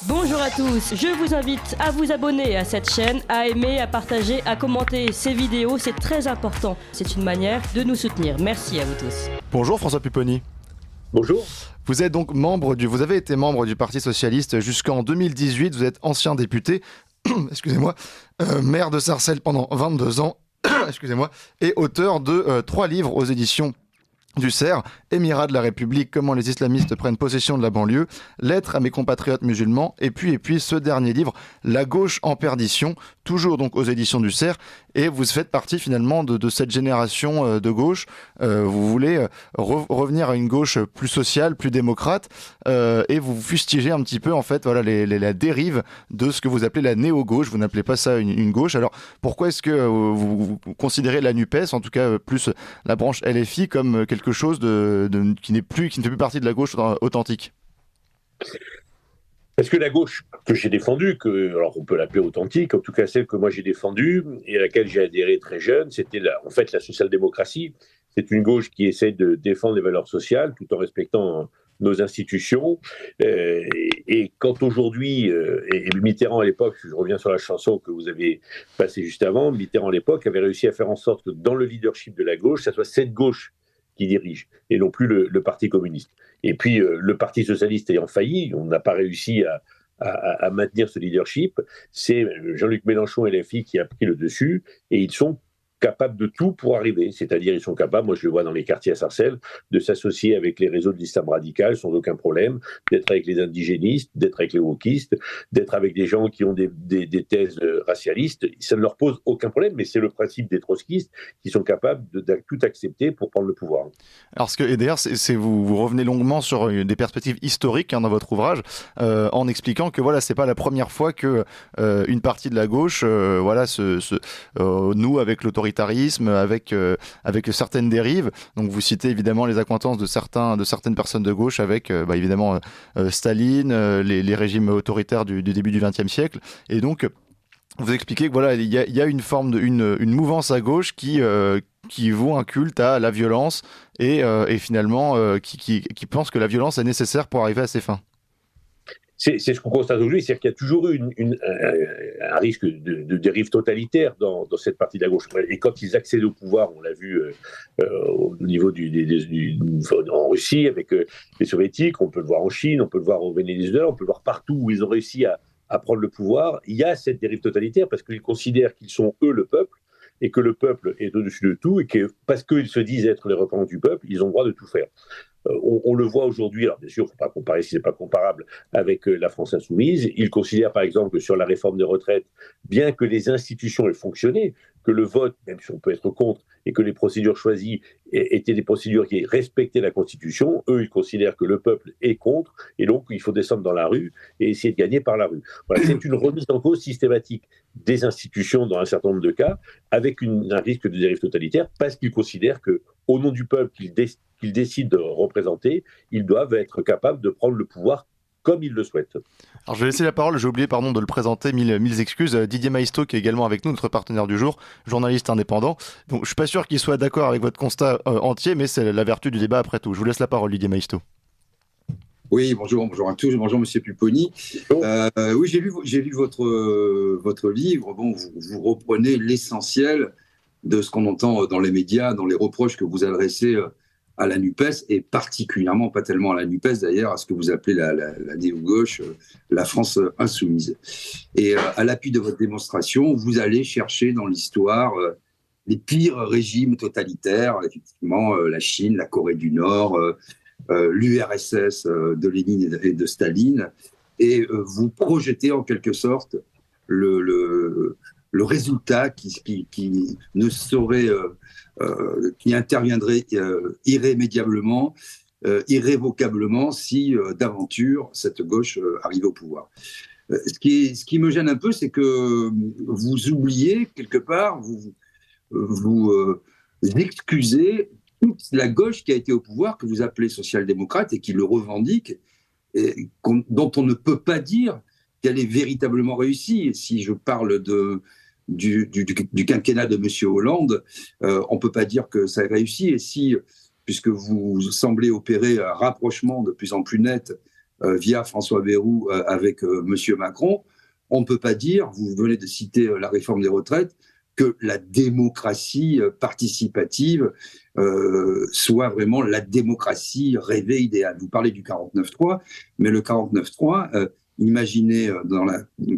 Bonjour à tous, je vous invite à vous abonner à cette chaîne, à aimer, à partager, à commenter ces vidéos, c'est très important. C'est une manière de nous soutenir. Merci à vous tous. Bonjour François Pupponi. Bonjour. Vous êtes donc vous avez été membre du Parti Socialiste jusqu'en 2018, vous êtes ancien député, excusez-moi, maire de Sarcelles pendant 22 ans, excusez-moi, et auteur de 3 livres aux éditions du CERF, Émirat de la République, comment les islamistes prennent possession de la banlieue, Lettres à mes compatriotes musulmans, et puis ce dernier livre, La gauche en perdition, toujours donc aux éditions du CERF, et vous faites partie finalement de cette génération de gauche. Vous voulez revenir à une gauche plus sociale, plus démocrate, et vous fustigez un petit peu en fait voilà la dérive de ce que vous appelez la néo-gauche. Vous n'appelez pas ça une gauche. Alors pourquoi est-ce que vous considérez la NUPES, en tout cas plus la branche LFI, comme quelque chose qui ne fait plus partie de la gauche authentique? Parce que la gauche que j'ai défendue, alors on peut l'appeler authentique, en tout cas celle que moi j'ai défendue et à laquelle j'ai adhéré très jeune, c'était en fait la social-démocratie. C'est une gauche qui essaie de défendre les valeurs sociales tout en respectant nos institutions. Et quand aujourd'hui, et Mitterrand à l'époque, je reviens sur la chanson que vous avez passée juste avant, Mitterrand à l'époque avait réussi à faire en sorte que dans le leadership de la gauche, ça soit cette gauche qui dirige, et non plus le Parti communiste. Et puis, le Parti socialiste ayant failli, on n'a pas réussi à maintenir ce leadership, c'est Jean-Luc Mélenchon et LFI qui a pris le dessus, et ils sont capables de tout pour arriver. C'est-à-dire, ils sont capables, moi je le vois dans les quartiers à Sarcelles, de s'associer avec les réseaux de l'islam radical sans aucun problème, d'être avec les indigénistes, d'être avec les wokistes, d'être avec des gens qui ont des thèses racialistes. Ça ne leur pose aucun problème, mais c'est le principe des trotskistes qui sont capables de tout accepter pour prendre le pouvoir. Alors, et d'ailleurs, vous revenez longuement sur des perspectives historiques dans votre ouvrage, en expliquant que voilà, c'est pas la première fois que une partie de la gauche, noue avec l'autoritarisme, avec certaines dérives. Donc vous citez évidemment les accointances de certaines personnes de gauche avec évidemment Staline, les régimes autoritaires du début du XXe siècle. Et donc vous expliquez que voilà, il y a une forme une mouvance à gauche qui vaut un culte à la violence et finalement qui pense que la violence est nécessaire pour arriver à ses fins. C'est ce qu'on constate aujourd'hui, c'est-à-dire qu'il y a toujours eu un risque de dérive totalitaire dans cette partie de la gauche. Et quand ils accèdent au pouvoir, on l'a vu au niveau en Russie avec les soviétiques, on peut le voir en Chine, on peut le voir au Venezuela, on peut le voir partout où ils ont réussi à prendre le pouvoir. Il y a cette dérive totalitaire parce qu'ils considèrent qu'ils sont eux le peuple et que le peuple est au-dessus de tout et que parce qu'ils se disent être les représentants du peuple, ils ont le droit de tout faire. On le voit aujourd'hui, alors bien sûr, il ne faut pas comparer si ce n'est pas comparable avec la France insoumise. Ils considèrent par exemple que sur la réforme des retraites, bien que les institutions aient fonctionné, que le vote, même si on peut être contre, et que les procédures choisies étaient des procédures qui respectaient la Constitution, eux, ils considèrent que le peuple est contre, et donc il faut descendre dans la rue et essayer de gagner par la rue. Voilà, c'est une remise en cause systématique des institutions dans un certain nombre de cas, avec un risque de dérive totalitaire, parce qu'ils considèrent qu'au nom du peuple qu'ils décident de représenter, ils doivent être capables de prendre le pouvoir comme ils le souhaitent. Alors je vais laisser la parole, j'ai oublié de le présenter, mille excuses, Didier Maisto qui est également avec nous, notre partenaire du jour, journaliste indépendant. Donc je suis pas sûr qu'il soit d'accord avec votre constat entier, mais c'est la vertu du débat après tout. Je vous laisse la parole, Didier Maisto. Oui, bonjour à tous, bonjour Monsieur Pupponi. Oui, j'ai lu votre livre. Bon, vous reprenez l'essentiel de ce qu'on entend dans les médias, dans les reproches que vous adressez à la NUPES, et particulièrement, pas tellement à la NUPES d'ailleurs, à ce que vous appelez la néo-gauche, la France insoumise. Et à l'appui de votre démonstration, vous allez chercher dans l'histoire les pires régimes totalitaires, effectivement, la Chine, la Corée du Nord, l'URSS de Lénine et de Staline, et vous projetez en quelque sorte le résultat qui ne saurait, qui interviendrait irrémédiablement, irrévocablement si d'aventure cette gauche arrivait au pouvoir. Ce qui me gêne un peu, c'est que vous oubliez quelque part, vous excusez toute la gauche qui a été au pouvoir, que vous appelez social-démocrate et qui le revendique, et dont on ne peut pas dire qu'elle est véritablement réussie. Et si je parle du quinquennat de M. Hollande, on ne peut pas dire que ça a réussi. Et si, puisque vous semblez opérer un rapprochement de plus en plus net via François Bayrou avec Monsieur Macron, on ne peut pas dire, vous venez de citer la réforme des retraites, que la démocratie participative soit vraiment la démocratie rêvée idéale. Vous parlez du 49.3, mais le 49.3, imaginé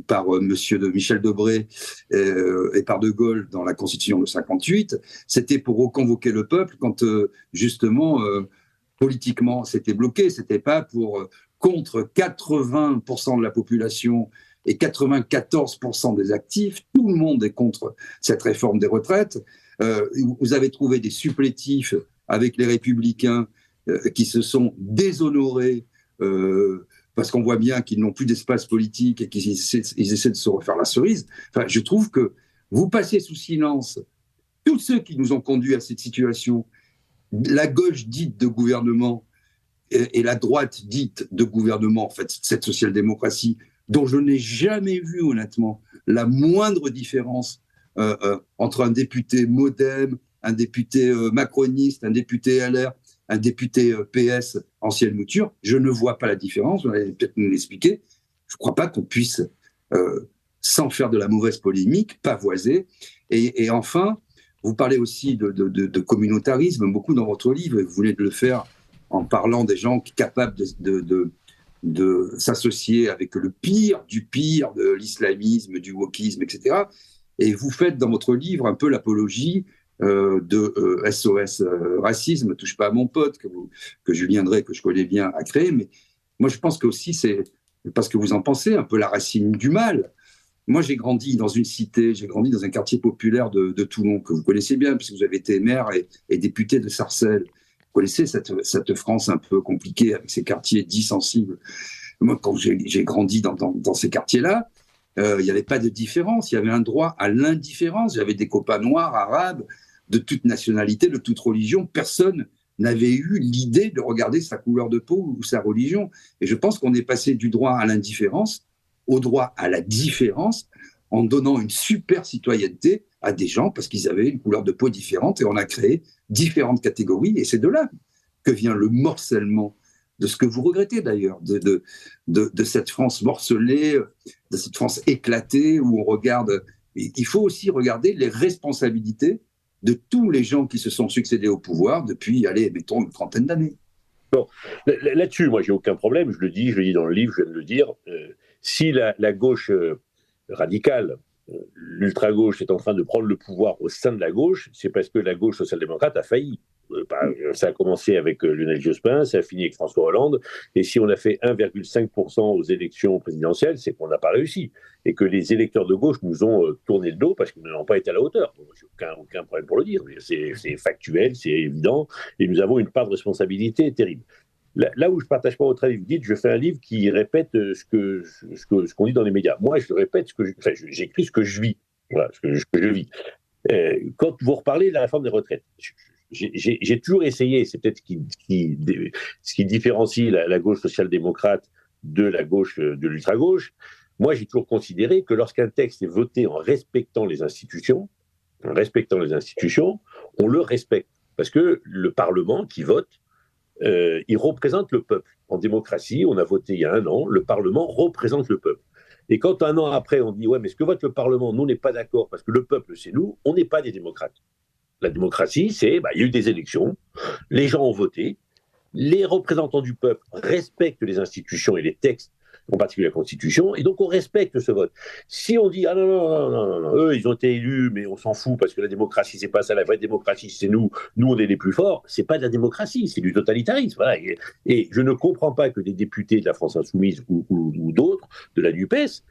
par Michel Debré et par De Gaulle dans la Constitution de 58, c'était pour reconvoquer le peuple quand justement politiquement c'était bloqué, c'était pas pour contre 80% de la population et 94% des actifs, tout le monde est contre cette réforme des retraites. Vous avez trouvé des supplétifs avec les Républicains qui se sont déshonorés parce qu'on voit bien qu'ils n'ont plus d'espace politique et qu'ils essaient de se refaire la cerise. Enfin, je trouve que vous passez sous silence tous ceux qui nous ont conduits à cette situation, la gauche dite de gouvernement et la droite dite de gouvernement, en fait, cette social-démocratie, dont je n'ai jamais vu, honnêtement, la moindre différence entre un député MoDem, un député macroniste, un député LR, un député PS, ancienne mouture. Je ne vois pas la différence, vous allez peut-être nous l'expliquer. Je ne crois pas qu'on puisse, sans faire de la mauvaise polémique, pavoiser. Et enfin, vous parlez aussi de communautarisme, beaucoup dans votre livre, et vous venez de le faire en parlant des gens capables de s'associer avec le pire du pire de l'islamisme, du wokisme, etc. Et vous faites dans votre livre un peu l'apologie de SOS Racisme, touche pas à mon pote, que Julien Drey, que je connais bien, a créé. Mais moi, je pense que aussi, c'est parce que vous en pensez, un peu la racine du mal. Moi, j'ai grandi dans une cité, j'ai grandi dans un quartier populaire de Toulon, que vous connaissez bien, puisque vous avez été maire et député de Sarcelles. Vous connaissez cette France un peu compliquée, avec ces quartiers dits sensibles. Moi, quand j'ai grandi dans ces quartiers-là, il n'y avait pas de différence. Il y avait un droit à l'indifférence. J'avais des copains noirs, arabes, de toute nationalité, de toute religion. Personne n'avait eu l'idée de regarder sa couleur de peau ou sa religion. Et je pense qu'on est passé du droit à l'indifférence au droit à la différence en donnant une super citoyenneté à des gens parce qu'ils avaient une couleur de peau différente et on a créé différentes catégories. Et c'est de là que vient le morcellement de ce que vous regrettez d'ailleurs, de cette France morcelée, de cette France éclatée où on regarde. Il faut aussi regarder les responsabilités de tous les gens qui se sont succédés au pouvoir depuis, allez, mettons, une trentaine d'années. Bon, là-dessus, moi, j'ai aucun problème. Je le dis dans le livre, je viens de le dire. Si la gauche radicale, l'ultra-gauche est en train de prendre le pouvoir au sein de la gauche, c'est parce que la gauche social-démocrate a failli. Ça a commencé avec Lionel Jospin, ça a fini avec François Hollande, et si on a fait 1,5% aux élections présidentielles, c'est qu'on n'a pas réussi, et que les électeurs de gauche nous ont tourné le dos parce qu'ils n'ont pas été à la hauteur. Bon, j'ai aucun problème pour le dire, c'est factuel, c'est évident, et nous avons une part de responsabilité terrible. Là où je ne partage pas votre avis, vous dites, je fais un livre qui répète ce qu'on dit dans les médias. Moi, je répète j'écris ce que je vis. Voilà, ce que je vis. Quand vous reparlez de la réforme des retraites, j'ai toujours essayé, c'est peut-être ce qui différencie la gauche social-démocrate de la gauche, de l'ultra-gauche. Moi, j'ai toujours considéré que lorsqu'un texte est voté en respectant les institutions, on le respecte. Parce que le Parlement qui vote, il représente le peuple. En démocratie, on a voté il y a 1 an, le Parlement représente le peuple. Et quand 1 an après, on dit « ouais, mais ce que vote le Parlement, nous, on n'est pas d'accord parce que le peuple, c'est nous », on n'est pas des démocrates. La démocratie, c'est, il y a eu des élections, les gens ont voté, les représentants du peuple respectent les institutions et les textes, en particulier la Constitution, et donc on respecte ce vote. Si on dit « ah non, eux, ils ont été élus, mais on s'en fout parce que la démocratie, c'est pas ça, la vraie démocratie, c'est nous on est les plus forts », c'est pas de la démocratie, c'est du totalitarisme. Voilà. Et je ne comprends pas que des députés de la France Insoumise ou d'autres, de la NUPES,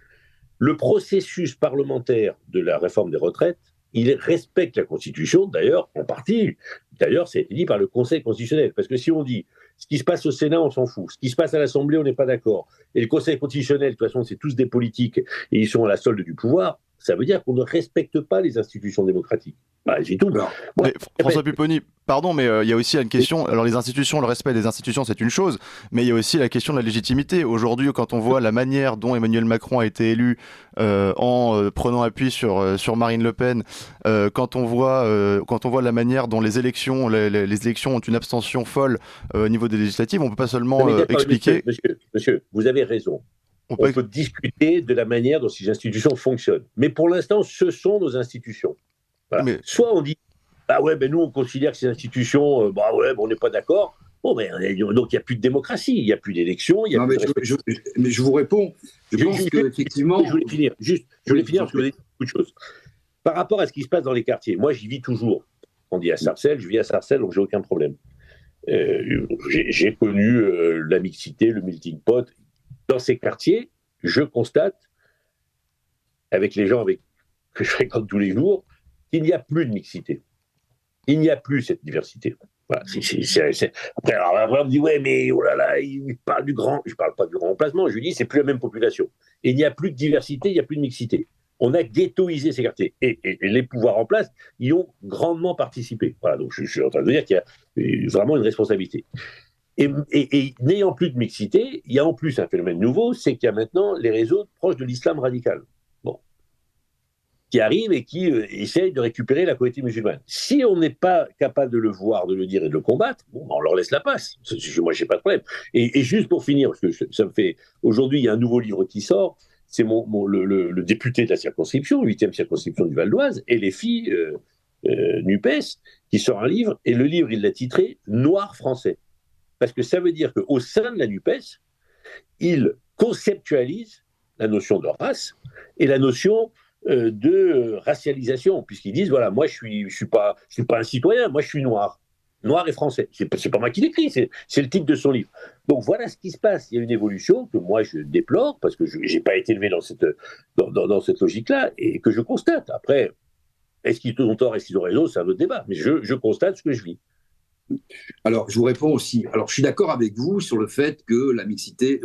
le processus parlementaire de la réforme des retraites, il respecte la Constitution, d'ailleurs, en partie. D'ailleurs, ça a été dit par le Conseil constitutionnel. Parce que si on dit ce qui se passe au Sénat, on s'en fout. Ce qui se passe à l'Assemblée, on n'est pas d'accord. Et le Conseil constitutionnel, de toute façon, c'est tous des politiques et ils sont à la solde du pouvoir. Ça veut dire qu'on ne respecte pas les institutions démocratiques. Bah, c'est tout. Alors, Mais François Pupponi, pardon, mais il y a aussi une question. Alors, les institutions, le respect des institutions, c'est une chose, mais il y a aussi la question de la légitimité. Aujourd'hui, quand on voit la manière dont Emmanuel Macron a été élu en prenant appui sur Marine Le Pen, quand on voit la manière dont les élections ont une abstention folle au niveau des législatives, on peut pas seulement expliquer. Monsieur, vous avez raison. On On peut discuter de la manière dont ces institutions fonctionnent. Mais pour l'instant, ce sont nos institutions. Voilà. Mais... Soit on dit, bah ouais, ben nous on considère que ces institutions, bah ouais, ben on n'est pas d'accord. Bon, ben, donc il n'y a plus de démocratie, il n'y a plus d'élections, il y a plus de... mais je vous réponds. Je pense qu'effectivement... Je voulais finir, parce que vous avez dit beaucoup de choses. Par rapport à ce qui se passe dans les quartiers, moi j'y vis toujours. On dit à Sarcelles, je vis à Sarcelles, donc j'ai aucun problème. J'ai connu la mixité, le melting pot. Dans ces quartiers, je constate, avec les gens que je fréquente tous les jours, qu'il n'y a plus de mixité. Il n'y a plus cette diversité. Voilà, Après, on me dit, ouais, mais oh là là, il parle du grand. Je ne parle pas du grand remplacement, je lui dis, c'est plus la même population. Et il n'y a plus de diversité, il n'y a plus de mixité. On a ghettoisé ces quartiers. Et les pouvoirs en place y ont grandement participé. Voilà, donc je suis en train de dire qu'il y a vraiment une responsabilité. Et n'ayant plus de mixité, il y a en plus un phénomène nouveau, c'est qu'il y a maintenant les réseaux proches de l'islam radical. Qui arrivent et qui essayent de récupérer la communauté musulmane. Si on n'est pas capable de le voir, de le dire et de le combattre, bon, on leur laisse la passe. Moi, j'ai pas de problème. Et juste pour finir, parce que ça me fait... Aujourd'hui, il y a un nouveau livre qui sort, c'est le député de la circonscription, 8e circonscription du Val d'Oise, et les filles NUPES, qui sort un livre, et le livre, il l'a titré « Noir français ». Parce que ça veut dire qu'au sein de la NUPES, il conceptualise la notion de race et la notion de racialisation, puisqu'ils disent, voilà, moi je suis pas un citoyen, moi je suis noir et français. C'est pas moi qui l'écris, c'est le titre de son livre. Donc voilà ce qui se passe. Il y a une évolution que moi je déplore, parce que je n'ai pas été élevé dans cette logique-là, et que je constate. Après, est-ce qu'ils ont tort, est-ce qu'ils ont raison, c'est un autre débat, mais je constate ce que je vis. Alors, je vous réponds aussi. Alors, je suis d'accord avec vous sur le fait que la mixité,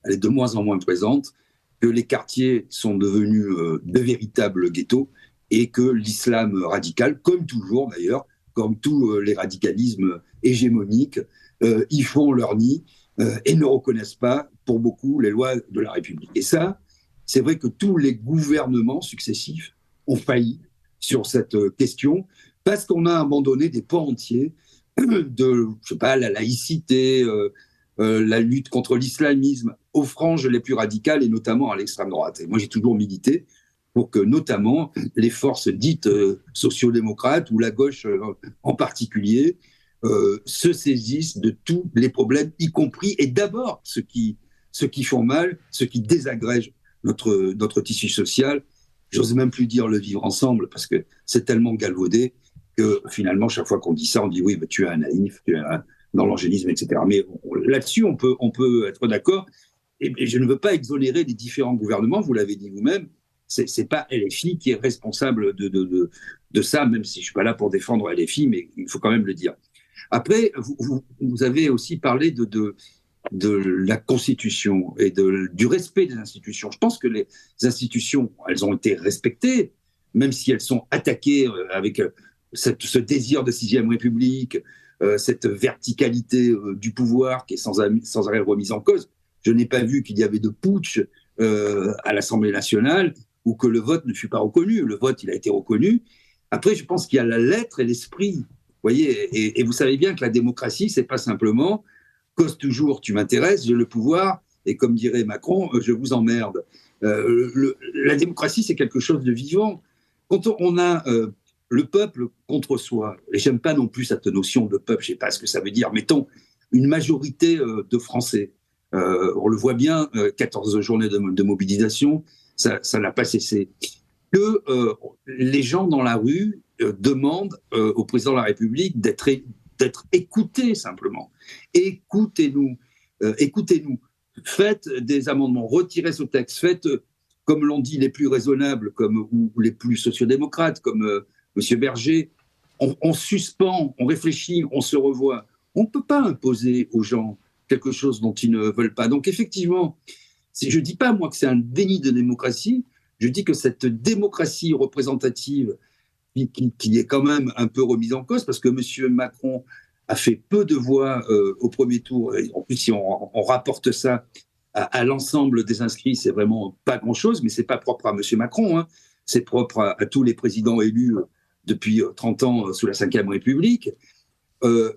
elle est de moins en moins présente, que les quartiers sont devenus de véritables ghettos et que l'islam radical, comme toujours d'ailleurs, comme tous les radicalismes hégémoniques, ils font leur nid et ne reconnaissent pas, pour beaucoup, les lois de la République. Et ça, c'est vrai que tous les gouvernements successifs ont failli sur cette question parce qu'on a abandonné des pans entiers de, je sais pas, la laïcité, la lutte contre l'islamisme aux franges les plus radicales et notamment à l'extrême droite. Et moi, j'ai toujours milité pour que notamment les forces dites sociodémocrates ou la gauche en particulier se saisissent de tous les problèmes, y compris et d'abord ceux qui font mal, ceux qui désagrègent notre tissu social. J'ose même plus dire le vivre ensemble parce que c'est tellement galvaudé que finalement, chaque fois qu'on dit ça, on dit oui, bah, tu es un naïf, tu es dans l'angélisme, etc. Mais là-dessus, on peut être d'accord. Et je ne veux pas exonérer les différents gouvernements, vous l'avez dit vous-même, c'est pas LFI qui est responsable de ça, même si je suis pas là pour défendre LFI, mais il faut quand même le dire. Après, vous avez aussi parlé de la Constitution et du respect des institutions. Je pense que les institutions, elles ont été respectées, même si elles sont attaquées avec ce désir de 6e République, cette verticalité du pouvoir qui est sans arrêt remise en cause. Je n'ai pas vu qu'il y avait de putsch à l'Assemblée nationale ou que le vote ne fut pas reconnu. Le vote, il a été reconnu. Après, je pense qu'il y a la lettre et l'esprit. Vous voyez, et vous savez bien que la démocratie, c'est pas simplement cause toujours, tu m'intéresses, j'ai le pouvoir, et comme dirait Macron, je vous emmerde. La démocratie, c'est quelque chose de vivant. Quand on a le peuple contre soi, et j'aime pas non plus cette notion de peuple, je sais pas ce que ça veut dire, mettons une majorité de Français. On le voit bien, 14 journées de mobilisation, ça n'a pas cessé. Que les gens dans la rue demandent au président de la République d'être écoutés simplement. Écoutez-nous, écoutez-nous. Faites des amendements, retirez ce texte, faites, comme l'ont dit les plus raisonnables ou les plus sociodémocrates, comme M. Berger, on suspend, on réfléchit, on se revoit. On ne peut pas imposer aux gens quelque chose dont ils ne veulent pas. Donc effectivement, je ne dis pas moi que c'est un déni de démocratie, je dis que cette démocratie représentative qui est quand même un peu remise en cause, parce que M. Macron a fait peu de voix au premier tour. Et en plus, si on rapporte ça à l'ensemble des inscrits, c'est vraiment pas grand-chose, mais c'est pas propre à M. Macron, hein. C'est propre à tous les présidents élus depuis 30 ans sous la Ve République. Il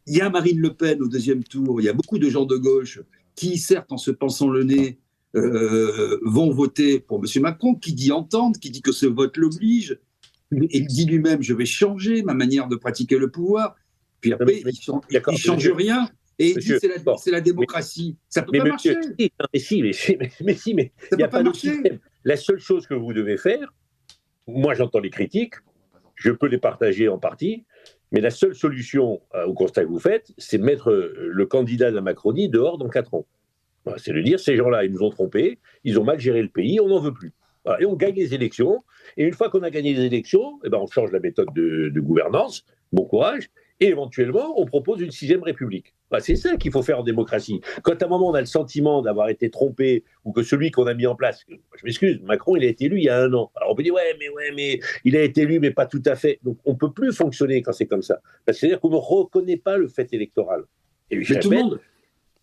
y a Marine Le Pen au deuxième tour, il y a beaucoup de gens de gauche qui, certes, en se pensant le nez, vont voter pour M. Macron, qui dit entendre, qui dit que ce vote l'oblige. Il dit lui-même, je vais changer ma manière de pratiquer le pouvoir. Puis après, il ne change rien. Et il dit, c'est la démocratie. Ça ne peut pas marcher. Mais ça ne peut pas marcher. La seule chose que vous devez faire, moi j'entends les critiques, je peux les partager en partie, mais la seule solution au constat que vous faites, c'est mettre le candidat de la Macronie dehors dans 4 ans. Voilà, c'est de dire, ces gens-là, ils nous ont trompés, ils ont mal géré le pays, on n'en veut plus. Voilà, et on gagne les élections, et une fois qu'on a gagné les élections, eh ben on change la méthode de gouvernance, bon courage, et éventuellement, on propose une 6e République. Voilà, c'est ça qu'il faut faire en démocratie. Quand à un moment, on a le sentiment d'avoir été trompé, ou que celui qu'on a mis en place, je m'excuse, Macron, il a été élu il y a 1 an. Alors on peut dire, mais il a été élu, mais pas tout à fait. Donc on ne peut plus fonctionner quand c'est comme ça. Parce que c'est-à-dire qu'on ne reconnaît pas le fait électoral. Et mais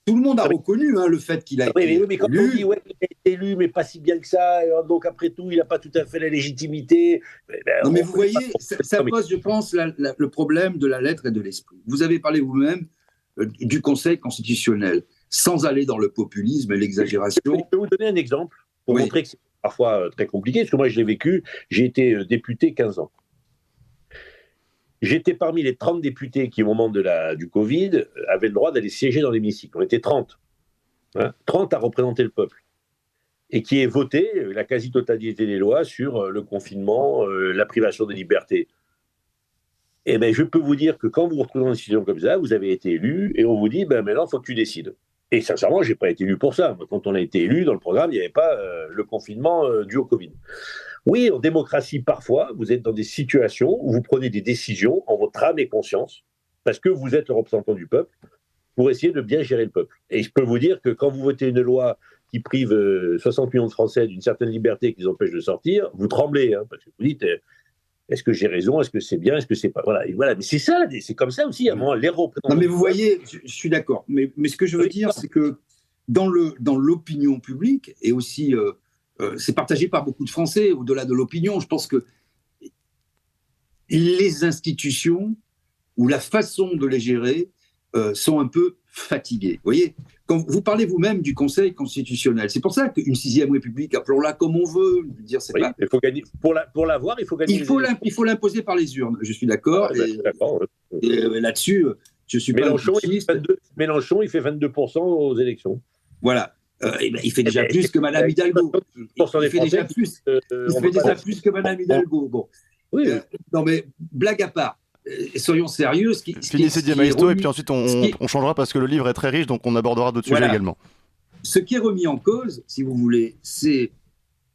tout le monde a reconnu le fait qu'il a été élu. Mais quand on dit, il a été élu, mais pas si bien que ça, donc après tout, il n'a pas tout à fait la légitimité. Non, mais vous voyez, ça pose, je pense, le problème de la lettre et de l'esprit. Vous avez parlé vous-même du Conseil constitutionnel, sans aller dans le populisme et l'exagération. Je peux vous donner un exemple pour montrer que c'est parfois très compliqué, parce que moi, je l'ai vécu. J'ai été député 15 ans. J'étais parmi les 30 députés qui, au moment du Covid, avaient le droit d'aller siéger dans l'hémicycle. On était 30. 30 à représenter le peuple. Et qui aient voté la quasi-totalité des lois sur le confinement, la privation des libertés. Eh bien, je peux vous dire que quand vous vous retrouvez dans une situation comme ça, vous avez été élu et on vous dit, maintenant, il faut que tu décides. Et sincèrement, je n'ai pas été élu pour ça. Quand on a été élu, dans le programme, il n'y avait pas le confinement dû au Covid. Oui, en démocratie, parfois, vous êtes dans des situations où vous prenez des décisions en votre âme et conscience, parce que vous êtes le représentant du peuple, pour essayer de bien gérer le peuple. Et je peux vous dire que quand vous votez une loi qui prive 60 millions de Français d'une certaine liberté qui les empêche de sortir, vous tremblez, parce que vous dites, est-ce que j'ai raison, est-ce que c'est bien, est-ce que c'est pas... Voilà, et voilà. Mais c'est ça, c'est comme ça aussi, à un moment, les représentants... Non, mais vous voyez, je suis d'accord, mais ce que je veux dire, c'est que dans l'opinion publique, et aussi... c'est partagé par beaucoup de Français, au-delà de l'opinion. Je pense que les institutions ou la façon de les gérer sont un peu fatiguées. Vous voyez, quand vous parlez vous-même du Conseil constitutionnel, c'est pour ça qu'une 6e République, appelons-la comme on veut, dire, c'est pas... il faut gagner, pour l'avoir, il faut gagner. Il faut l'imposer par les urnes. Je suis d'accord. Et là-dessus, je suis Mélenchon, pas un Mélenchon, il fait 22% aux élections. Voilà. Il fait déjà plus que Mme Hidalgo. Il fait déjà plus que Mme Hidalgo. Bon. Oui. Non, mais blague à part, soyons sérieux. Finissez Diamaestro et puis ensuite on changera parce que le livre est très riche, donc on abordera d'autres sujets également. Ce qui est remis en cause, si vous voulez, c'est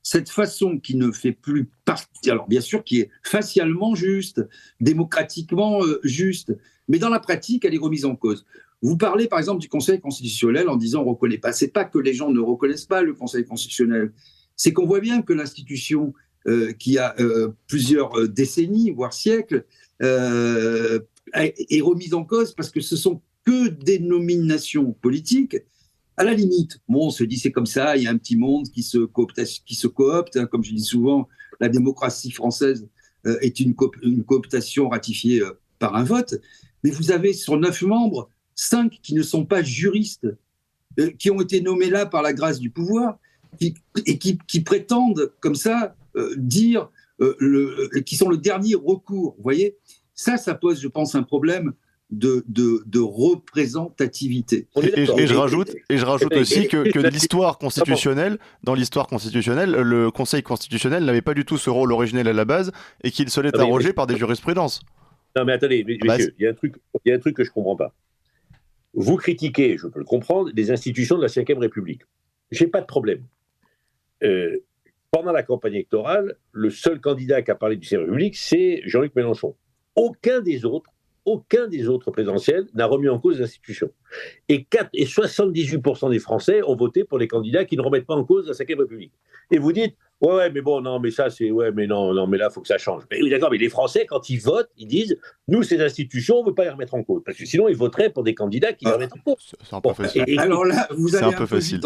cette façon qui ne fait plus partie, alors bien sûr qui est facialement juste, démocratiquement juste, mais dans la pratique, elle est remise en cause. Vous parlez par exemple du Conseil constitutionnel en disant on ne reconnaît pas. Ce n'est pas que les gens ne reconnaissent pas le Conseil constitutionnel, c'est qu'on voit bien que l'institution qui a plusieurs décennies, voire siècles, est remise en cause parce que ce sont que des nominations politiques. À la limite, on se dit c'est comme ça, il y a un petit monde qui se coopte, hein, comme je dis souvent, la démocratie française est une cooptation ratifiée par un vote, mais vous avez sur 9 membres, 5 qui ne sont pas juristes, qui ont été nommés là par la grâce du pouvoir, qui prétendent comme ça dire qui sont le dernier recours. Vous voyez, ça pose, je pense, un problème de représentativité. Et je rajoute aussi que l'histoire constitutionnelle, dans l'histoire constitutionnelle, le Conseil constitutionnel n'avait pas du tout ce rôle originel à la base et qu'il se l'est arrogé par des jurisprudences. Non mais attendez, messieurs, il y a un truc que je ne comprends pas. Vous critiquez, je peux le comprendre, les institutions de la Ve République. Je n'ai pas de problème. Pendant la campagne électorale, le seul candidat qui a parlé du Ve République, c'est Jean-Luc Mélenchon. Aucun des autres présidentiels n'a remis en cause les institutions. Et 78% des Français ont voté pour les candidats qui ne remettent pas en cause la Ve République. Et vous dites, Ouais, mais bon, non, mais ça, c'est. Ouais, mais non, mais là, il faut que ça change. Mais oui, d'accord, mais les Français, quand ils votent, ils disent nous, ces institutions, on ne veut pas les remettre en cause. Parce que sinon, ils voteraient pour des candidats qui les remettent en cause. C'est un peu facile. Alors là, vous allez un peu facile.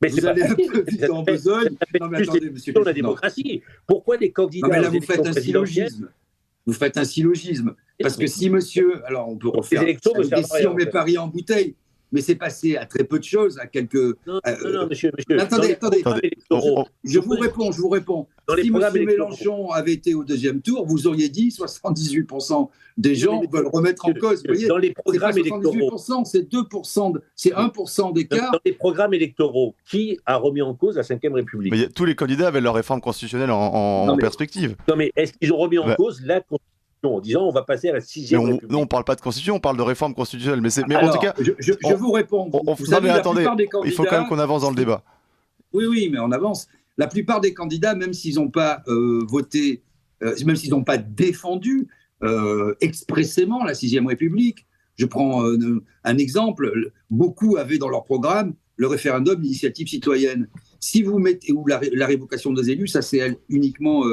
Mais vous allez un peu vite en besogne. Non, mais attendez, monsieur la démocratie. Pourquoi les candidats. Non, mais là, vous faites un syllogisme. Vous faites un syllogisme. Parce que si monsieur. Alors, on peut refaire. Si on met Paris en bouteille. Mais c'est passé à très peu de choses, à quelques. Non, monsieur. Attendez. Je vous réponds. Si M. Mélenchon avait été au deuxième tour, vous auriez dit 78% des gens veulent remettre en cause. Vous voyez, dans les programmes électoraux. C'est 2%, c'est 1% d'écart. Dans les programmes électoraux, qui a remis en cause la Ve République? Mais tous les candidats avaient leur réforme constitutionnelle en perspective. Non, mais est-ce qu'ils ont remis en cause la Constitution en disant on va passer à la 6e République? Non, on ne parle pas de constitution, on parle de réforme constitutionnelle. Mais alors, en tout cas, je vous réponds. Vous savez, attendez, il faut quand même qu'on avance dans le débat. Oui, mais on avance. La plupart des candidats, même s'ils n'ont pas voté, même s'ils n'ont pas défendu expressément la 6e République, je prends un exemple, beaucoup avaient dans leur programme le référendum d'initiative citoyenne. Si vous mettez, ou la révocation des élus, ça c'est uniquement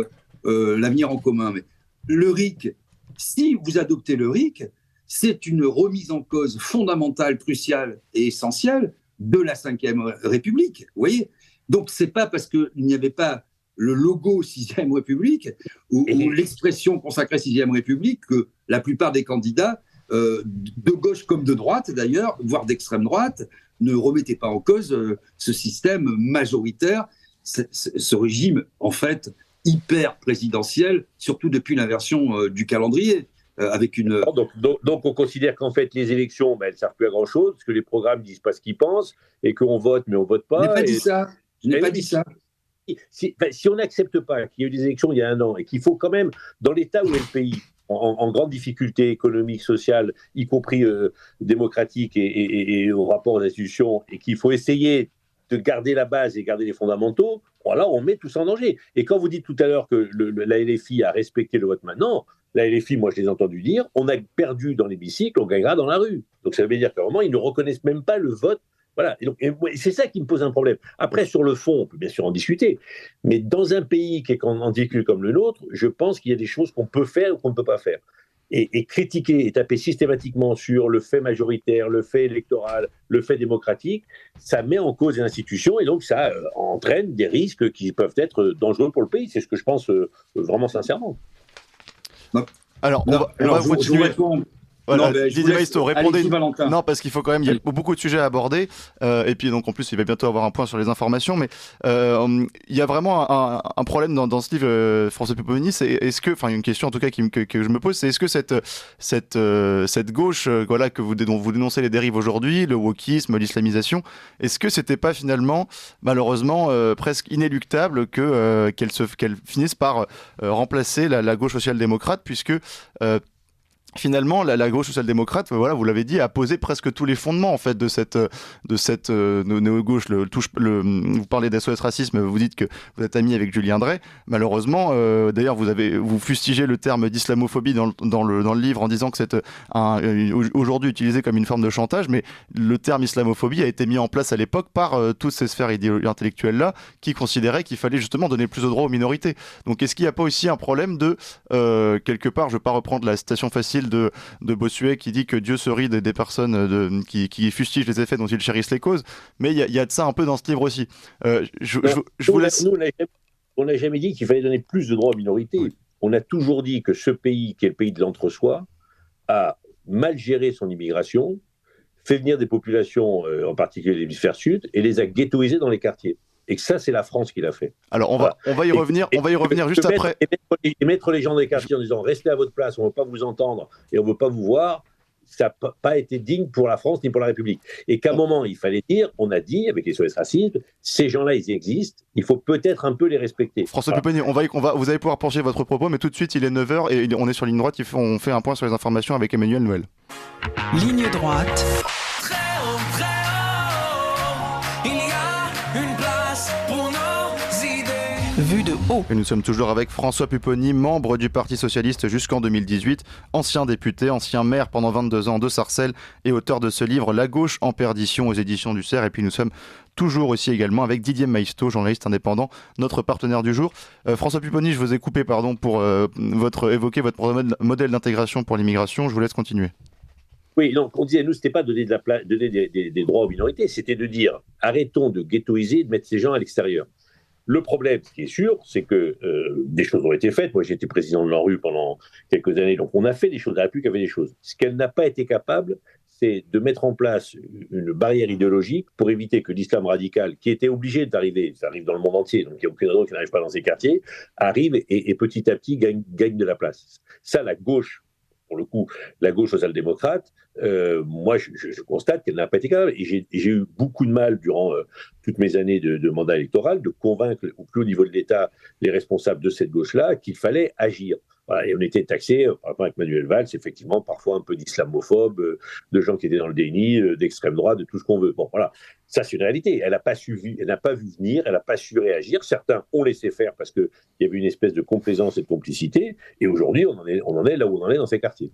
l'avenir en commun. Mais le RIC, si vous adoptez le RIC, c'est une remise en cause fondamentale, cruciale et essentielle de la Ve République. Vous voyez ? Donc, ce n'est pas parce qu'il n'y avait pas le logo 6e République ou l'expression consacrée 6e République que la plupart des candidats, de gauche comme de droite d'ailleurs, voire d'extrême droite, ne remettaient pas en cause ce système majoritaire, ce régime, en fait, hyper présidentielle, surtout depuis l'inversion du calendrier. Avec une... donc on considère qu'en fait les élections, elles ne servent plus à grand chose, parce que les programmes ne disent pas ce qu'ils pensent, et qu'on vote mais on ne vote pas. Je n'ai pas dit ça. Je n'ai pas dit ça. Si on n'accepte pas qu'il y a eu des élections il y a 1 an, et qu'il faut quand même, dans l'état où est le pays, en grande difficulté économique, sociale, y compris démocratique et au rapport aux institutions, et qu'il faut essayer de garder la base et garder les fondamentaux, voilà, on met tout ça en danger. Et quand vous dites tout à l'heure que la LFI a respecté le vote maintenant, la LFI, moi je les ai entendus dire, on a perdu dans l'hémicycle, on gagnera dans la rue. Donc ça veut dire qu'à un moment, ils ne reconnaissent même pas le vote. Voilà. Et c'est ça qui me pose un problème. Après, sur le fond, on peut bien sûr en discuter. Mais dans un pays qui est en difficulté comme le nôtre, je pense qu'il y a des choses qu'on peut faire ou qu'on ne peut pas faire. Et critiquer et taper systématiquement sur le fait majoritaire, le fait électoral, le fait démocratique, ça met en cause les institutions et donc ça entraîne des risques qui peuvent être dangereux pour le pays. C'est ce que je pense vraiment sincèrement. Alors, on va continuer. Voilà, Didier Maistre, répondez. Non, parce qu'il faut quand même, il y a beaucoup de sujets à aborder. Et puis, donc, en plus, il va bientôt avoir un point sur les informations. Mais il y a vraiment un problème dans ce livre, François Pupponi. C'est est-ce que, enfin, une question en tout cas que je me pose, c'est est-ce que cette gauche, voilà, dont vous dénoncez les dérives aujourd'hui, le wokisme, l'islamisation, est-ce que c'était pas finalement, malheureusement, presque inéluctable qu'elle finisse par remplacer la gauche social-démocrate, puisque finalement, la gauche social-démocrate, voilà, vous l'avez dit, a posé presque tous les fondements en fait de cette néo-gauche. Vous parlez d'SOS racisme, vous dites que vous êtes ami avec Julien Drey. Malheureusement, d'ailleurs, vous fustigez le terme d'islamophobie dans le livre en disant que c'est aujourd'hui utilisé comme une forme de chantage, mais le terme islamophobie a été mis en place à l'époque par toutes ces sphères intellectuelles-là qui considéraient qu'il fallait justement donner plus de droits aux minorités. Donc, est-ce qu'il n'y a pas aussi un problème de quelque part, je ne vais pas reprendre la citation facile de Bossuet qui dit que Dieu se rit des personnes qui fustigent les effets dont ils chérissent les causes, mais il y a de ça un peu dans ce livre aussi. Je vous laisse... Nous, on n'a jamais dit qu'il fallait donner plus de droits aux minorités. Oui. On a toujours dit que ce pays, qui est le pays de l'entre-soi, a mal géré son immigration, fait venir des populations, en particulier de l'hémisphère sud, et les a ghettoisées dans les quartiers. Et que ça, c'est la France qui l'a fait. Alors, on va y revenir juste après. Et mettre les gens dans les quartiers en disant « Restez à votre place, on ne veut pas vous entendre et on ne veut pas vous voir », ça n'a pas été digne pour la France ni pour la République. Et qu'à un moment, il fallait dire, on a dit, avec les SOS racisme, ces gens-là, ils existent, il faut peut-être un peu les respecter. François Pupponi, vous allez pouvoir poursuivre votre propos, mais tout de suite, il est 9h et on est sur ligne droite, on fait un point sur les informations avec Emmanuel Noël. Ligne droite. Vue de haut. Et nous sommes toujours avec François Pupponi, membre du Parti Socialiste jusqu'en 2018, ancien député, ancien maire pendant 22 ans de Sarcelles et auteur de ce livre La gauche en perdition aux éditions du Cerf. Et puis nous sommes toujours aussi également avec Didier Maisto, journaliste indépendant, notre partenaire du jour. François Pupponi, je vous ai coupé pour évoquer votre modèle d'intégration pour l'immigration. Je vous laisse continuer. Oui, donc on disait, nous, c'était pas donner des droits aux minorités, c'était de dire arrêtons de ghettoiser, de mettre ces gens à l'extérieur. Le problème, ce qui est sûr, c'est que des choses ont été faites. Moi, j'ai été président de l'ANRU pendant quelques années, donc on a fait des choses, la République a fait des choses. Ce qu'elle n'a pas été capable, c'est de mettre en place une barrière idéologique pour éviter que l'islam radical, qui était obligé d'arriver, ça arrive dans le monde entier, donc il n'y a aucune raison qu'il n'arrive pas dans ces quartiers, arrive et petit à petit gagne de la place. Ça, la gauche, pour le coup, la gauche social-démocrate, moi, je constate qu'elle n'a pas été capable. Et j'ai eu beaucoup de mal durant toutes mes années de mandat électoral de convaincre au plus haut niveau de l'État les responsables de cette gauche-là qu'il fallait agir. Voilà, et on était taxés, par exemple avec Manuel Valls, effectivement, parfois un peu d'islamophobes, de gens qui étaient dans le déni, d'extrême droite, de tout ce qu'on veut. Bon, voilà, ça c'est une réalité. Elle n'a pas vu venir, elle n'a pas su réagir. Certains ont laissé faire parce qu'il y avait une espèce de complaisance et de complicité. Et aujourd'hui, on en est là où on en est dans ces quartiers.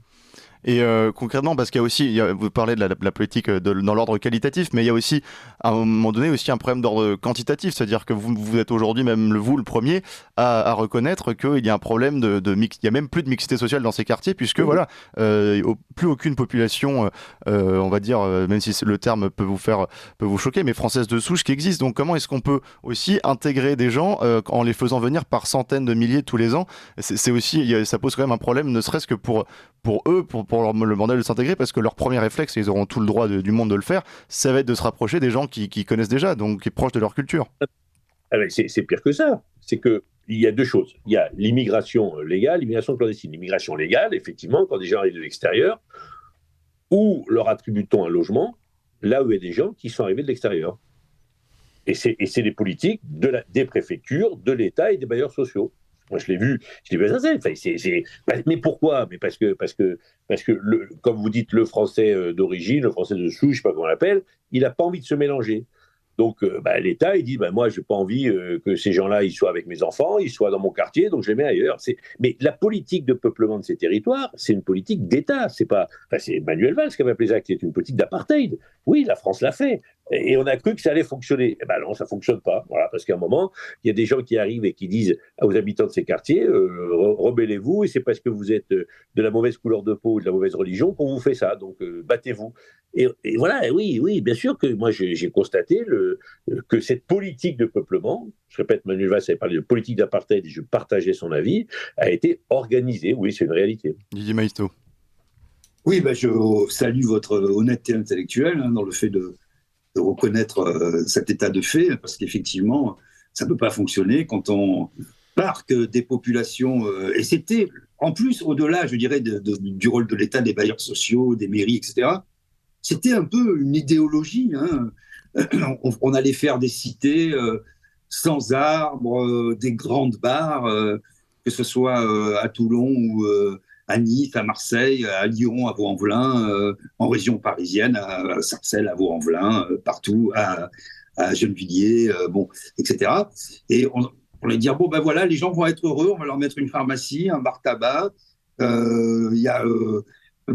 Et concrètement, parce qu'il y a aussi, vous parlez de la politique dans l'ordre qualitatif, mais il y a aussi, à un moment donné, aussi un problème d'ordre quantitatif, c'est-à-dire que vous êtes aujourd'hui, même vous le premier, à reconnaître qu'il y a un problème il y a même plus de mixité sociale dans ces quartiers, puisque voilà, plus aucune population, on va dire, même si le terme peut vous choquer, mais française de souche qui existe. Donc comment est-ce qu'on peut aussi intégrer des gens en les faisant venir par centaines de milliers tous les ans? C'est aussi, ça pose quand même un problème, ne serait-ce que pour eux, pour le bordel de s'intégrer, parce que leur premier réflexe, et ils auront tout le droit du monde de le faire, ça va être de se rapprocher des gens qui connaissent déjà, donc qui sont proches de leur culture. C'est pire que ça. C'est qu'il y a deux choses. Il y a l'immigration légale, l'immigration clandestine. L'immigration légale, effectivement, quand des gens arrivent de l'extérieur, où leur attribue-t-on un logement, là où il y a des gens qui sont arrivés de l'extérieur. Et c'est les politiques des préfectures, de l'État et des bailleurs sociaux. Moi, je l'ai vu à Sarcelles. Mais pourquoi? Mais parce que comme vous dites, le français d'origine, le français de souche, je ne sais pas comment on l'appelle, il n'a pas envie de se mélanger. Donc, l'État, il dit, moi, je n'ai pas envie que ces gens-là, ils soient avec mes enfants, ils soient dans mon quartier, donc je les mets ailleurs. Mais la politique de peuplement de ces territoires, c'est une politique d'État. C'est Manuel Valls qui avait appelé ça, c'est une politique d'apartheid. Oui, la France l'a fait. Et on a cru que ça allait fonctionner. Non, ça ne fonctionne pas. Voilà, parce qu'à un moment, il y a des gens qui arrivent et qui disent aux habitants de ces quartiers, rebellez-vous, et c'est parce que vous êtes de la mauvaise couleur de peau ou de la mauvaise religion qu'on vous fait ça. Donc, battez-vous. Et voilà, oui, bien sûr que moi, j'ai constaté que cette politique de peuplement, je répète, Manuel Valls avait parlé de politique d'apartheid et je partageais son avis, a été organisée. Oui, c'est une réalité. Didier Maisto. Oui, je salue votre honnêteté intellectuelle dans le fait de reconnaître cet état de fait, parce qu'effectivement, ça ne peut pas fonctionner quand on parque des populations, et c'était, en plus, au-delà, je dirais, du rôle de l'État, des bailleurs sociaux, des mairies, etc., c'était un peu une idéologie. On allait faire des cités sans arbres, des grandes barres, que ce soit à Toulon ou à Nice, à Marseille, à Lyon, à Vaux-en-Velin, en région parisienne, à Sarcelles, à Vaux-en-Velin, partout, à Gennevilliers, etc. Et on allait dire, voilà, les gens vont être heureux, on va leur mettre une pharmacie, un bar-tabac, il y a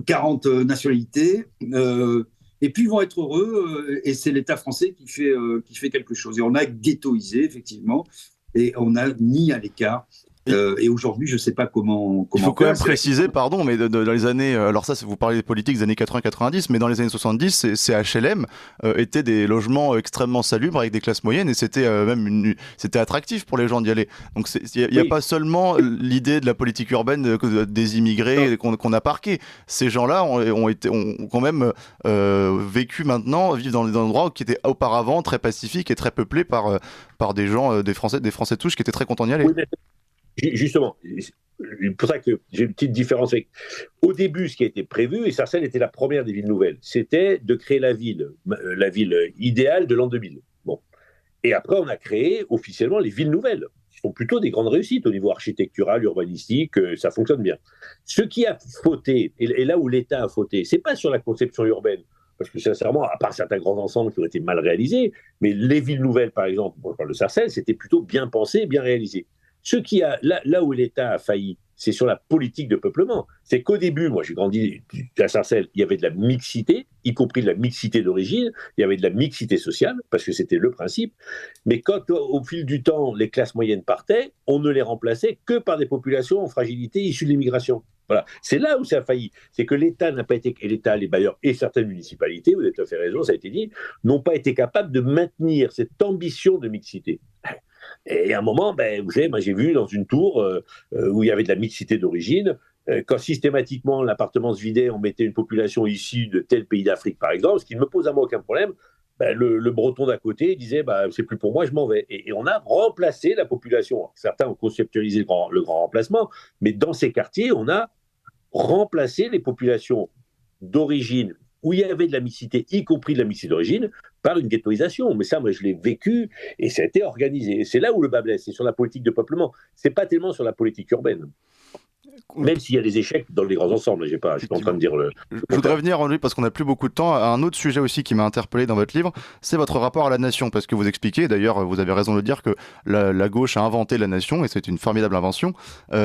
40 nationalités, et puis ils vont être heureux, et c'est l'État français qui fait quelque chose. Et on a ghettoisé, effectivement, et on a mis à l'écart. Et aujourd'hui, je ne sais pas comment il faut quand même préciser, pardon, mais dans les années, alors ça, vous parlez des politiques des années 80-90, mais dans les années 70, ces HLM étaient des logements extrêmement salubres avec des classes moyennes, et c'était c'était attractif pour les gens d'y aller. Donc il n'y a pas seulement l'idée de la politique urbaine des immigrés qu'on a parqués. Ces gens-là ont quand même vivent dans des endroits qui étaient auparavant très pacifiques et très peuplés par des gens, des Français de touche qui étaient très contents d'y aller. Oui, justement, c'est pour ça que j'ai une petite différence avec. Au début, ce qui a été prévu, et Sarcelles était la première des villes nouvelles, c'était de créer la ville idéale de l'an 2000. Bon. Et après, on a créé officiellement les villes nouvelles, qui sont plutôt des grandes réussites au niveau architectural, urbanistique, ça fonctionne bien. Ce qui a fauté, et là où l'État a fauté, c'est pas sur la conception urbaine. parce que sincèrement, à part certains grands ensembles qui ont été mal réalisés, mais les villes nouvelles, par exemple, on parle de Sarcelles, c'était plutôt bien pensé, bien réalisé. Là où l'État a failli, c'est sur la politique de peuplement. C'est qu'au début, moi j'ai grandi à Sarcelles, il y avait de la mixité, y compris de la mixité d'origine, il y avait de la mixité sociale, parce que c'était le principe. Mais quand, au fil du temps, les classes moyennes partaient, on ne les remplaçait que par des populations en fragilité issues de l'immigration. Voilà. C'est là où ça a failli. C'est que l'État n'a pas été, et l'État, les bailleurs et certaines municipalités, vous avez tout à fait raison, ça a été dit, n'ont pas été capables de maintenir cette ambition de mixité. Et à un moment, vous savez, moi j'ai vu dans une tour où il y avait de la mixité d'origine, quand systématiquement l'appartement se vidait, on mettait une population issue de tel pays d'Afrique, par exemple, ce qui ne me pose à moi aucun problème. Le breton d'à côté disait c'est plus pour moi, je m'en vais. Et on a remplacé la population. Certains ont conceptualisé le grand remplacement, mais dans ces quartiers, on a remplacé les populations d'origine où il y avait de la mixité, y compris de la mixité d'origine, par une ghettoisation. Mais ça, moi, je l'ai vécu et ça a été organisé. Et c'est là où le bât blesse, c'est sur la politique de peuplement. C'est pas tellement sur la politique urbaine. Même s'il y a des échecs dans les grands ensembles, je ne suis pas en train de dire le... Je voudrais revenir, lui, parce qu'on n'a plus beaucoup de temps, à un autre sujet aussi qui m'a interpellé dans votre livre, c'est votre rapport à la nation, parce que vous expliquez, d'ailleurs, vous avez raison de le dire, que la gauche a inventé la nation, et c'est une formidable invention,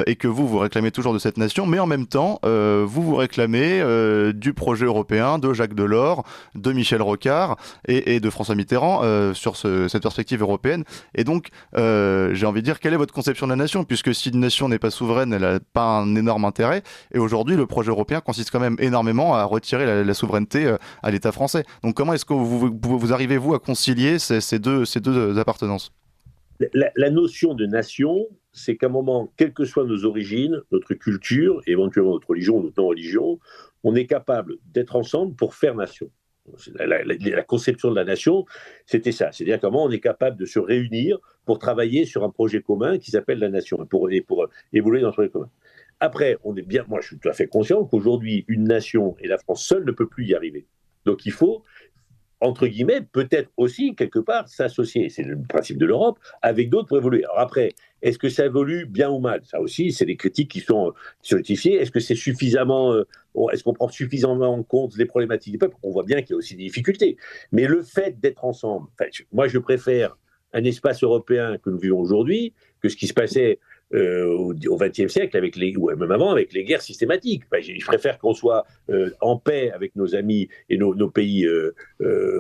et que vous réclamez toujours de cette nation, mais en même temps, vous réclamez du projet européen, de Jacques Delors, de Michel Rocard, et de François Mitterrand, sur cette perspective européenne. Et donc, j'ai envie de dire, quelle est votre conception de la nation, puisque si une nation n'est pas souveraine, elle n'a pas un énorme intérêt. Et aujourd'hui, le projet européen consiste quand même énormément à retirer la souveraineté à l'État français. Donc comment est-ce que vous arrivez-vous à concilier ces deux appartenances ? La notion de nation, c'est qu'à un moment, quelles que soient nos origines, notre culture, éventuellement notre religion ou notre non-religion, on est capable d'être ensemble pour faire nation. La conception de la nation, c'était ça. C'est-à-dire comment on est capable de se réunir pour travailler sur un projet commun qui s'appelle la nation, pour évoluer dans un projet commun. Après, moi je suis tout à fait conscient qu'aujourd'hui, une nation, et la France seule ne peut plus y arriver. Donc il faut, entre guillemets, peut-être aussi, quelque part, s'associer, c'est le principe de l'Europe, avec d'autres pour évoluer. Alors après, est-ce que ça évolue bien ou mal ? Ça aussi, c'est des critiques qui sont justifiées. Est-ce que c'est suffisamment... est-ce qu'on prend suffisamment en compte les problématiques du peuple ? On voit bien qu'il y a aussi des difficultés. Mais le fait d'être ensemble... moi, je préfère un espace européen que nous vivons aujourd'hui que ce qui se passait au XXe siècle, ou même avant, avec les guerres systématiques. Je préfère qu'on soit en paix avec nos amis et nos pays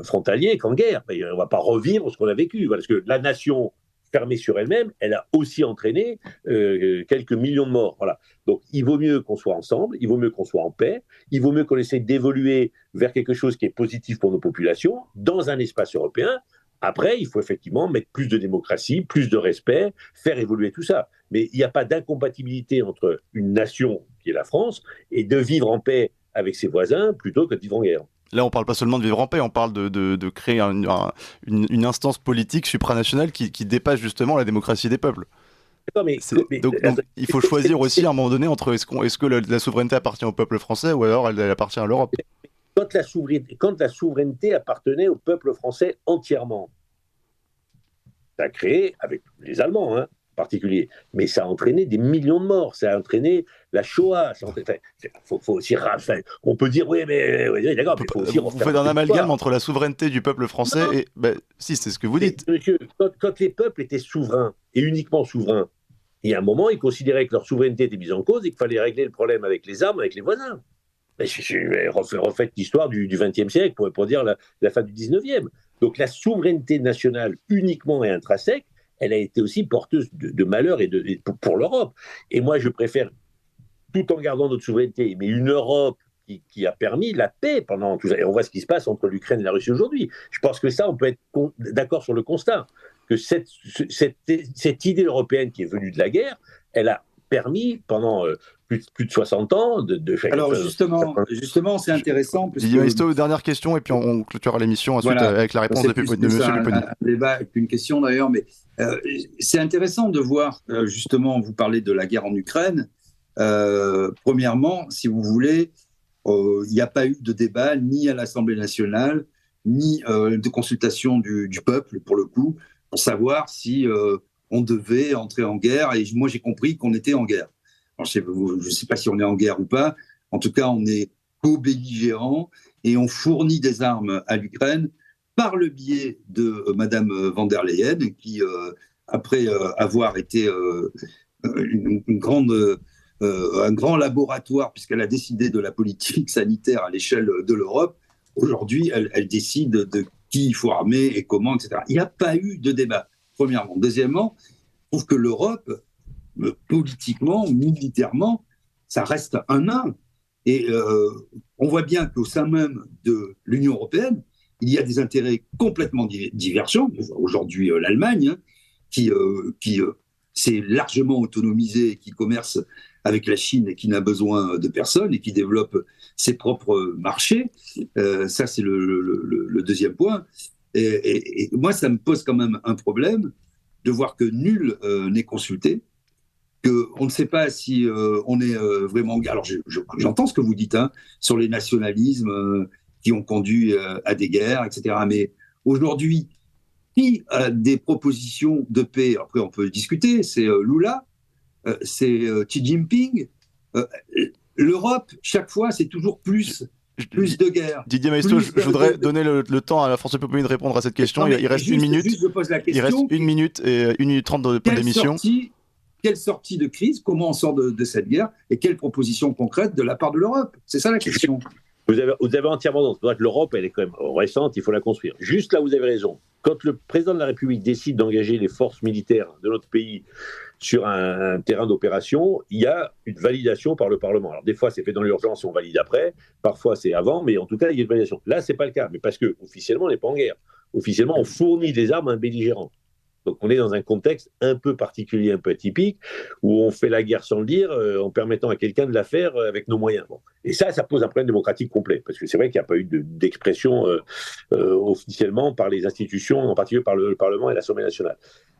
frontaliers qu'en guerre. On ne va pas revivre ce qu'on a vécu. Parce que la nation fermée sur elle-même, elle a aussi entraîné quelques millions de morts. Voilà. Donc il vaut mieux qu'on soit ensemble, il vaut mieux qu'on soit en paix, il vaut mieux qu'on essaie d'évoluer vers quelque chose qui est positif pour nos populations, dans un espace européen. Après, il faut effectivement mettre plus de démocratie, plus de respect, faire évoluer tout ça. Mais il n'y a pas d'incompatibilité entre une nation, qui est la France, et de vivre en paix avec ses voisins plutôt que de vivre en guerre. Là, on ne parle pas seulement de vivre en paix, on parle de créer une instance politique supranationale qui dépasse justement la démocratie des peuples. Donc, il faut choisir aussi à un moment donné entre est-ce que la souveraineté appartient au peuple français ou alors elle appartient à l'Europe. Quand la souveraineté appartenait au peuple français entièrement, ça a créé, avec les Allemands en particulier, mais ça a entraîné des millions de morts, ça a entraîné la Shoah. Faut aussi, on peut dire, oui, d'accord, mais il faut aussi... Vous faites un amalgame entre la souveraineté du peuple français et... si, c'est ce que vous dites. Monsieur, quand les peuples étaient souverains, et uniquement souverains, il y a un moment, ils considéraient que leur souveraineté était mise en cause et qu'il fallait régler le problème avec les armes, avec les voisins. Refaites l'histoire du XXe siècle pour dire la fin du XIXe. Donc la souveraineté nationale uniquement et intrinsèque, elle a été aussi porteuse de malheur pour l'Europe. Et moi, je préfère, tout en gardant notre souveraineté, mais une Europe qui a permis la paix pendant tout ça. Et on voit ce qui se passe entre l'Ukraine et la Russie aujourd'hui. Je pense que ça, on peut être d'accord sur le constat, que cette idée européenne qui est venue de la guerre, elle a permis pendant plus de 60 ans de faire... Alors justement, c'est intéressant. Didier Maistre, dernière question, et puis on clôturera l'émission ensuite avec la réponse de M. Pupponi. Un débat, une question d'ailleurs, mais c'est intéressant de voir, justement, vous parlez de la guerre en Ukraine. Premièrement, si vous voulez, il n'y a pas eu de débat ni à l'Assemblée nationale, ni de consultation du peuple, pour le coup, pour savoir si on devait entrer en guerre. Et moi, j'ai compris qu'on était en guerre. Alors, je ne sais pas si on est en guerre ou pas. En tout cas, on est co-belligérants et on fournit des armes à l'Ukraine par le biais de Madame van der Leyen, qui, après avoir été un grand laboratoire, puisqu'elle a décidé de la politique sanitaire à l'échelle de l'Europe, aujourd'hui, elle décide de qui il faut armer et comment, etc. Il n'y a pas eu de débat, premièrement. Deuxièmement, je trouve que l'Europe, politiquement, militairement, ça reste un nain. Et on voit bien qu'au sein même de l'Union européenne, il y a des intérêts complètement divergents. Aujourd'hui, l'Allemagne, hein, qui s'est largement autonomisée, qui commerce avec la Chine et qui n'a besoin de personne et qui développe ses propres marchés. Ça, c'est le deuxième point. Et moi, ça me pose quand même un problème de voir que nul n'est consulté, qu'on ne sait pas si on est vraiment... Alors, j'entends ce que vous dites, hein, sur les nationalismes qui ont conduit à des guerres, etc. Mais aujourd'hui, qui a des propositions de paix? Après, on peut discuter, c'est Lula, c'est Xi Jinping. L'Europe, chaque fois, c'est toujours plus de guerre. Didier Maisto, je voudrais donner le temps à François Pupponi de répondre à cette question. Il reste une minute. Je pose la question. Il reste 1 minute et 1 minute 30 de l'émission. Quelle sortie de crise? Comment on sort de cette guerre? Et quelles propositions concrètes de la part de l'Europe? C'est ça la question. Vous avez entièrement raison. C'est vrai que l'Europe, elle est quand même récente, il faut la construire. Juste là, vous avez raison. Quand le président de la République décide d'engager les forces militaires de notre pays sur un terrain d'opération, il y a une validation par le Parlement. Alors des fois, c'est fait dans l'urgence et on valide après. Parfois, c'est avant, mais en tout cas, il y a une validation. Là, c'est pas le cas, mais parce que officiellement, on n'est pas en guerre. Officiellement, on fournit des armes à un belligérant. Donc on est dans un contexte un peu particulier, un peu atypique, où on fait la guerre sans le dire, en permettant à quelqu'un de la faire avec nos moyens. Bon. Et ça pose un problème démocratique complet, parce que c'est vrai qu'il n'y a pas eu d'expression officiellement par les institutions, en particulier par le Parlement et l'Assemblée nationale.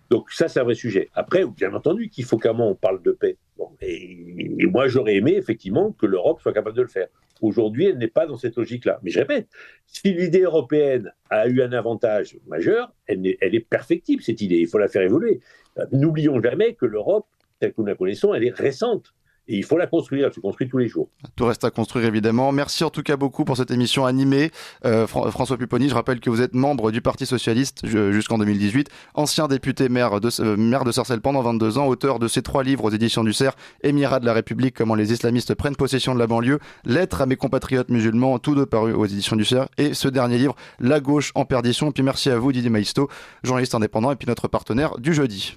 Donc ça, c'est un vrai sujet. Après, bien entendu qu'il faut qu'à un moment on parle de paix. Bon, et moi, j'aurais aimé effectivement que l'Europe soit capable de le faire. Aujourd'hui, elle n'est pas dans cette logique-là. Mais je répète, si l'idée européenne a eu un avantage majeur, elle est perfectible, cette idée. Il faut la faire évoluer. N'oublions jamais que l'Europe, telle que nous la connaissons, elle est récente. Et il faut la construire, elle se construit tous les jours. Tout reste à construire, évidemment. Merci en tout cas beaucoup pour cette émission animée. François Pupponi, je rappelle que vous êtes membre du Parti Socialiste jusqu'en 2018, ancien député maire de Sarcelles pendant 22 ans, auteur de ces 3 livres aux éditions du CERF, Émirat de la République, comment les islamistes prennent possession de la banlieue, Lettres à mes compatriotes musulmans, tous deux parus aux éditions du CERF, et ce dernier livre, La gauche en perdition. Et puis merci à vous, Didier Maisto, journaliste indépendant et puis notre partenaire du jeudi.